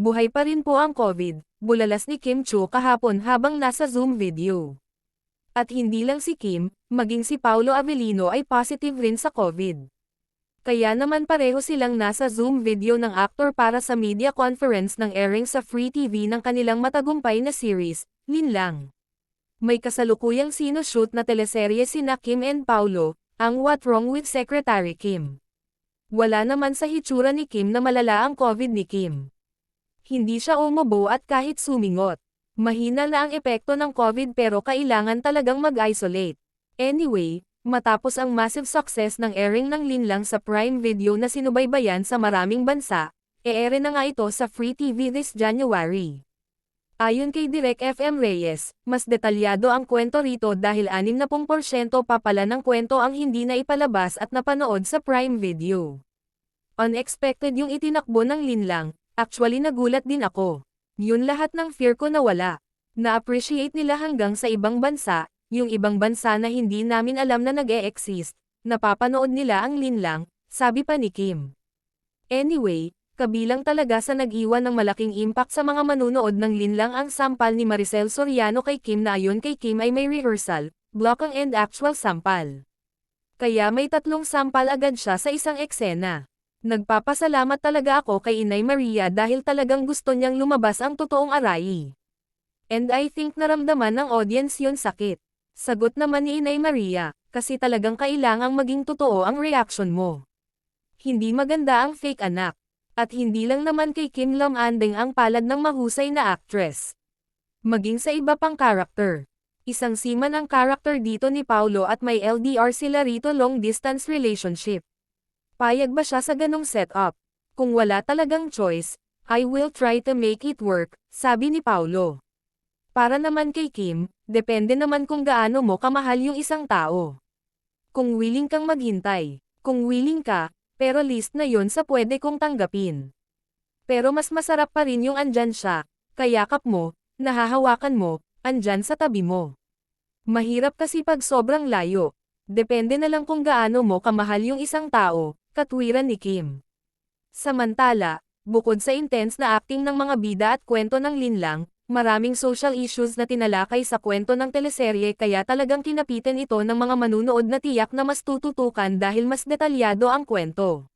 Buhay pa rin po ang COVID, bulalas ni Kim Chiu kahapon habang nasa Zoom video. At hindi lang si Kim, maging si Paolo Avellino ay positive rin sa COVID. Kaya naman pareho silang nasa Zoom video ng aktor para sa media conference ng airing sa Free TV ng kanilang matagumpay na series, Linlang. May kasalukuyang sinushoot na teleserye sina Kim and Paolo, ang What Wrong with Secretary Kim. Wala naman sa hitsura ni Kim na malala ang COVID ni Kim. Hindi siya umubo at kahit sumingot. Mahina na ang epekto ng COVID pero kailangan talagang mag-isolate. Anyway, matapos ang massive success ng airing ng Linlang sa Prime Video na sinubaybayan sa maraming bansa, e-air na nga ito sa Free TV this January. Ayon kay Direk FM Reyes, mas detalyado ang kwento rito dahil 60% pa pala ng kwento ang hindi na ipalabas at napanood sa Prime Video. Unexpected yung itinakbo ng Linlang, actually nagulat din ako. Yun lahat ng fear ko nawala. Na-appreciate nila hanggang sa ibang bansa, yung ibang bansa na hindi namin alam na nag-e-exist, napapanood nila ang Linlang, sabi pa ni Kim. Anyway, kabilang talaga sa nag-iwan ng malaking impact sa mga manunood ng Linlang ang sampal ni Maricel Soriano kay Kim na ayon kay Kim ay may rehearsal, blockang and actual sampal. Kaya may 3 sampal agad siya sa isang eksena. Nagpapasalamat talaga ako kay Inay Maria dahil talagang gusto niyang lumabas ang totoong Arai. And I think naramdaman ng audience yun sakit. Sagot naman ni Inay Maria, kasi talagang kailangang maging totoo ang reaction mo. Hindi maganda ang fake anak. At hindi lang naman kay Kim Lam Andeng ang palad ng mahusay na actress. Maging sa iba pang karakter. Isang seaman ang karakter dito ni Paolo at may LDR sila rito long distance relationship. Payag ba siya sa ganong setup? Kung wala talagang choice, I will try to make it work, sabi ni Paolo. Para naman kay Kim, depende naman kung gaano mo kamahal yung isang tao. Kung willing kang maghintay, kung willing ka, pero list na yon sa pwede kong tanggapin. Pero mas masarap pa rin yung andyan siya, kayakap mo, nahahawakan mo, andyan sa tabi mo. Mahirap kasi pag sobrang layo. Depende na lang kung gaano mo kamahal yung isang tao, katwiran ni Kim. Samantala, bukod sa intense na acting ng mga bida at kwento ng Linlang, maraming social issues na tinalakay sa kwento ng teleserye kaya talagang kinapitan ito ng mga manunood na tiyak na mas tututukan dahil mas detalyado ang kwento.